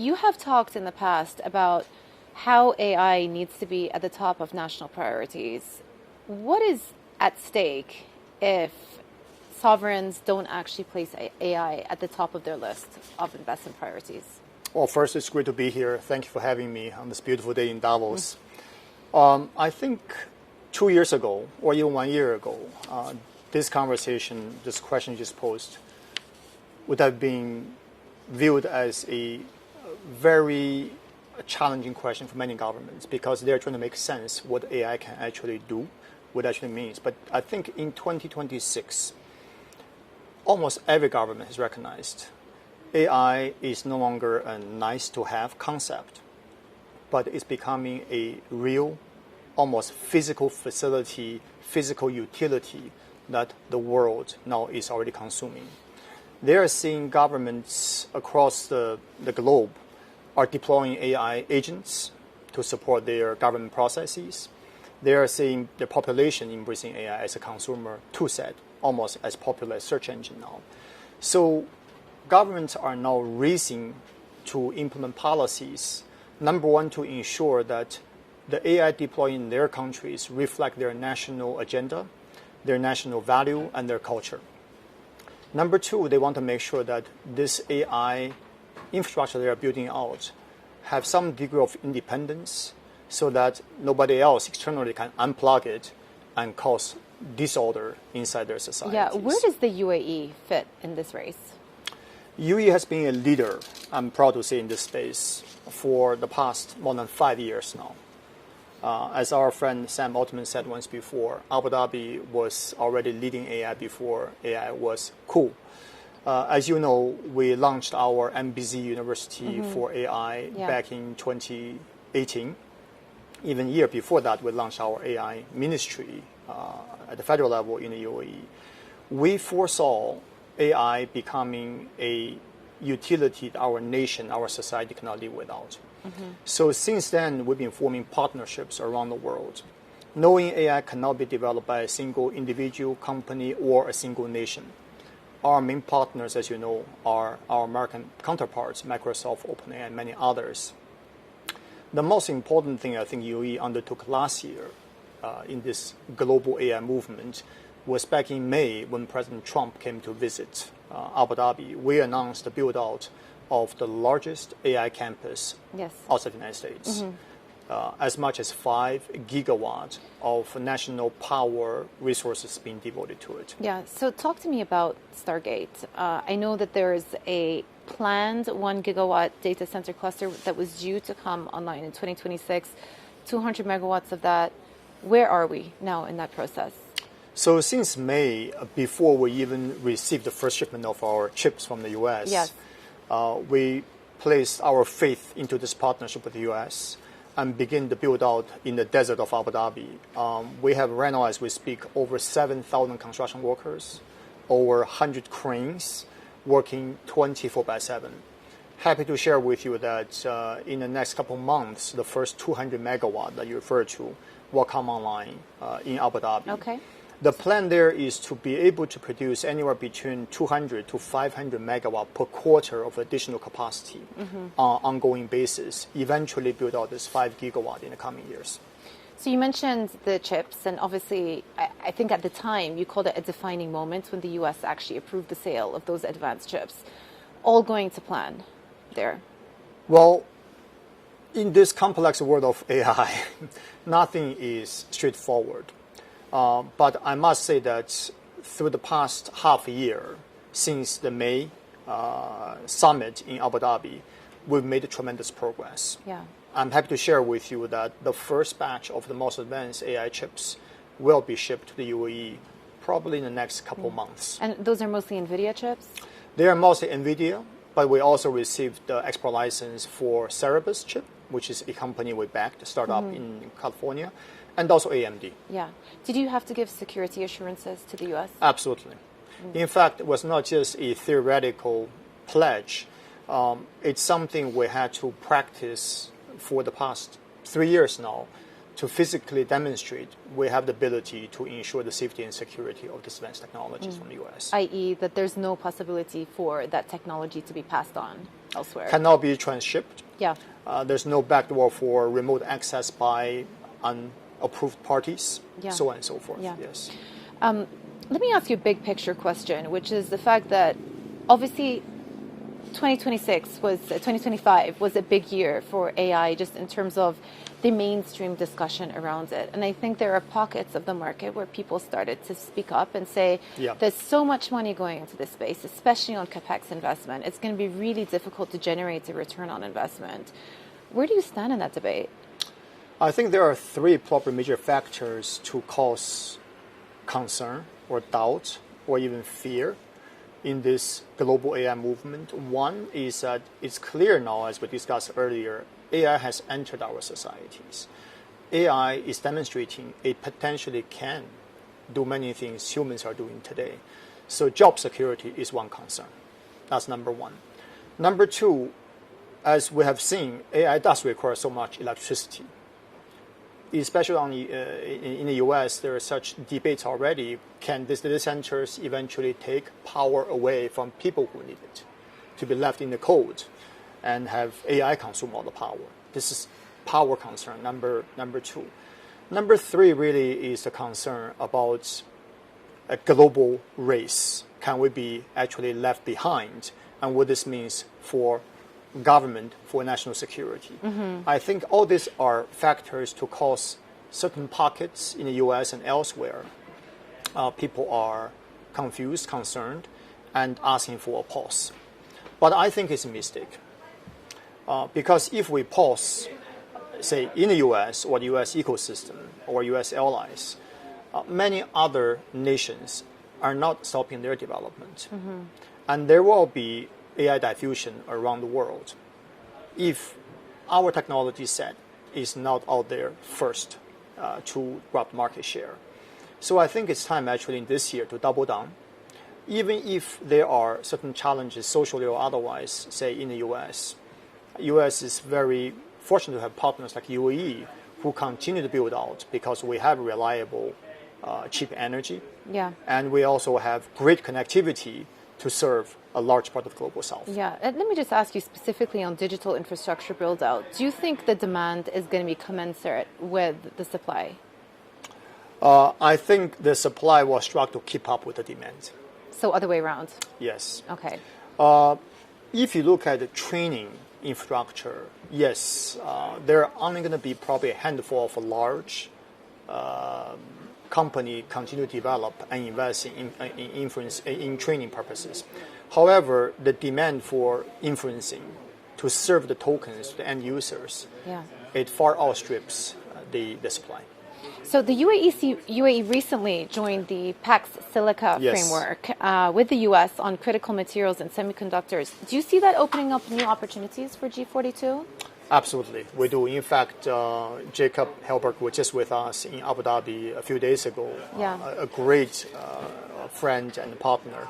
you have talked in the past about how AI needs to be at the top of national priorities. What is at stake if sovereigns don't actually place AI at the top of their list of investment priorities? Well, first, it's great to be here. Thank you for having me on this beautiful day in Davos. I think 2 years ago, or even 1 year ago, this conversation, this question you just posed, would have been viewed as a very challenging question for many governments because they're trying to make sense what AI can actually do, what it actually means. But I think in 2026, almost every government has recognized AI is no longer a nice-to-have concept, but it's becoming a real, almost physical facility, physical utility that the world now is already consuming. They are seeing governments across the globe are deploying AI agents to support their government processes. They are seeing the population embracing AI as a consumer toolset, almost as popular as search engine now. So governments are now racing to implement policies, number one, to ensure that the AI deployed in their countries reflect their national agenda, their national value, and their culture. Number two, they want to make sure that this AI infrastructure they are building out have some degree of independence so that nobody else externally can unplug it and cause disorder inside their societies. Yeah, where does the UAE fit in this race? UAE has been a leader, I'm proud to say, in this space for the past more than 5 years now. As our friend Sam Altman said once before, Abu Dhabi was already leading AI before AI was cool. As you know, we launched our MBZ University for AI back in 2018. Even a year before that, we launched our AI ministry at the federal level in the UAE. We foresaw AI becoming a utility that our nation, our society cannot live without. So since then, we've been forming partnerships around the world. Knowing AI cannot be developed by a single individual, company, or a single nation. Our main partners, as you know, are our American counterparts, Microsoft, OpenAI, and many others. The most important thing I think UAE undertook last year in this global AI movement was back in May when President Trump came to visit Abu Dhabi. We announced the build-out of the largest AI campus outside the United States. As much as 5 gigawatts of national power resources being devoted to it. Yeah, so talk to me about Stargate. I know that there is a planned 1 gigawatt data center cluster that was due to come online in 2026, 200 megawatts of that. Where are we now in that process? So since May, before we even received the first shipment of our chips from the US, we placed our faith into this partnership with the US and begin to build out in the desert of Abu Dhabi. We have right now, as we speak, over 7,000 construction workers, over 100 cranes working 24/7. Happy to share with you that in the next couple of months, the first 200 megawatt that you referred to will come online in Abu Dhabi. Okay. The plan there is to be able to produce anywhere between 200 to 500 megawatt per quarter of additional capacity on an ongoing basis, eventually build out this 5 gigawatt in the coming years. So you mentioned the chips, and obviously, I think at the time you called it a defining moment when the US actually approved the sale of those advanced chips. All going to plan there? Well, in this complex world of AI, nothing is straightforward. But I must say that through the past half a year, since the May summit in Abu Dhabi, we've made tremendous progress. Yeah. I'm happy to share with you that the first batch of the most advanced AI chips will be shipped to the UAE probably in the next couple months. And those are mostly NVIDIA chips? They are mostly NVIDIA, but we also received the export license for Cerebus chip, which is a company we backed, a startup in California, and also AMD. Yeah. Did you have to give security assurances to the US? Absolutely. In fact, it was not just a theoretical pledge. It's something we had to practice for the past 3 years now to physically demonstrate we have the ability to ensure the safety and security of this advanced technologies from the US. I.e. that there's no possibility for that technology to be passed on. elsewhere. Cannot be transshipped. Yeah. There's no backdoor for remote access by unapproved parties, so on and so forth. Yeah. Yes. Let me ask you a big picture question, which is the fact that obviously 2025 was a big year for AI just in terms of the mainstream discussion around it. And I think there are pockets of the market where people started to speak up and say, there's so much money going into this space, especially on CapEx investment. It's going to be really difficult to generate a return on investment. Where do you stand in that debate? I think there are three probably major factors to cause concern or doubt or even fear in this global AI movement. One is that it's clear now, as we discussed earlier, AI has entered our societies. AI is demonstrating it potentially can do many things humans are doing today. So job security is one concern. That's number one. Number two, as we have seen, AI does require so much electricity. Especially in the US, there are such debates already. Can these data centers eventually take power away from people who need it, to be left in the cold and have AI consume all the power? This is power concern, number two. Number three really is the concern about a global race. Can we be actually left behind? And what this means for government, for national security. I think all these are factors to cause certain pockets in the US and elsewhere. People are confused, concerned, and asking for a pause. But I think it's a mistake. Because if we pause, say, in the US or the US ecosystem or US allies, many other nations are not stopping their development. And there will be AI diffusion around the world if our technology set is not out there first to grab market share. So I think it's time actually in this year to double down. Even if there are certain challenges socially or otherwise, say in the US is very fortunate to have partners like UAE who continue to build out because we have reliable, cheap energy. And we also have great connectivity to serve a large part of global south. And let me just ask you specifically on digital infrastructure build out. Do you think the demand is going to be commensurate with the supply? I think the supply will struggle to keep up with the demand. So other way around? Yes. Okay. If you look at the training infrastructure, yes, there are only going to be probably a handful of large company continue to develop and invest in training purposes. However, the demand for inferencing to serve the tokens to the end users, it far outstrips the supply. So the UAE recently joined the Pax Silica framework with the US on critical materials and semiconductors. Do you see that opening up new opportunities for G42? Absolutely, we do. In fact, Jacob Helberg was just with us in Abu Dhabi a few days ago, a great friend and partner.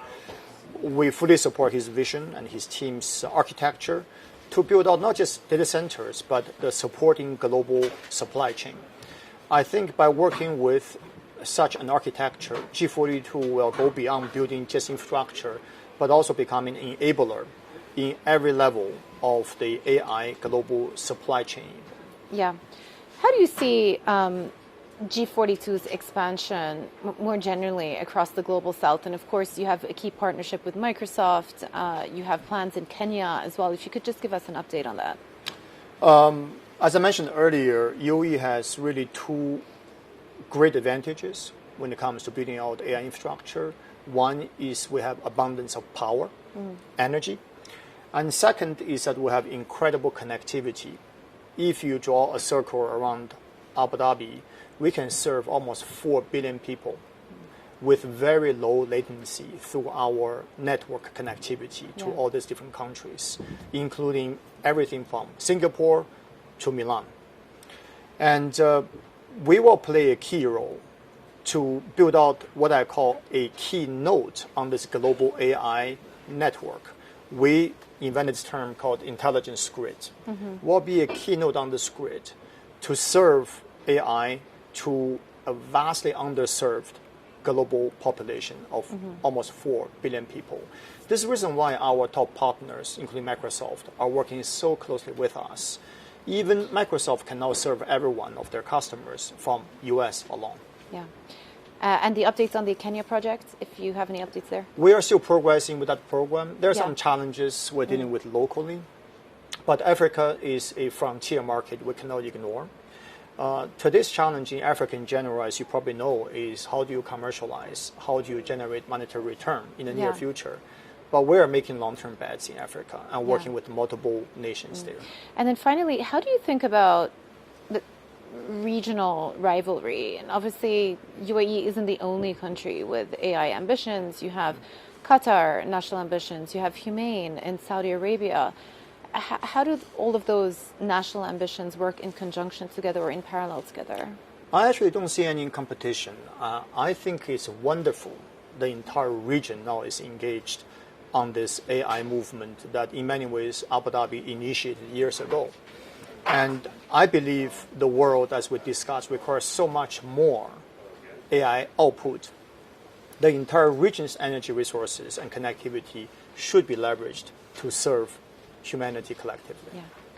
We fully support his vision and his team's architecture to build out not just data centers, but the supporting global supply chain. I think by working with such an architecture, G42 will go beyond building just infrastructure, but also becoming an enabler in every level of the AI global supply chain. How do you see G42's expansion more generally across the global south? And of course, you have a key partnership with Microsoft. You have plans in Kenya as well. If you could just give us an update on that. As I mentioned earlier, UAE has really two great advantages when it comes to building out AI infrastructure. One is we have abundance of power, energy. And second is that we have incredible connectivity. If you draw a circle around Abu Dhabi, we can serve almost 4 billion people with very low latency through our network connectivity to all these different countries, including everything from Singapore to Milan. And we will play a key role to build out what I call a key node on this global AI network. We invented this term called intelligence grid. Will be a key node on this grid to serve AI to a vastly underserved global population of almost 4 billion people. This is the reason why our top partners, including Microsoft, are working so closely with us. Even Microsoft can now serve every one of their customers from US alone. Yeah. And the updates on the Kenya project, if you have any updates there? We are still progressing with that program. There are some challenges we're dealing with locally, but Africa is a frontier market we cannot ignore. Today's challenge in Africa in general, as you probably know, is how do you commercialize, how do you generate monetary return in the near future. But we are making long-term bets in Africa and working with multiple nations there. And then finally, how do you think about the regional rivalry? And obviously, UAE isn't the only country with AI ambitions. You have Qatar, national ambitions. You have Humane in Saudi Arabia. How do all of those national ambitions work in conjunction together or in parallel together? I actually don't see any competition. I think it's wonderful the entire region now is engaged on this AI movement that in many ways Abu Dhabi initiated years ago. And I believe the world, as we discussed, requires so much more AI output. The entire region's energy resources and connectivity should be leveraged to serve humanity collectively. Yeah.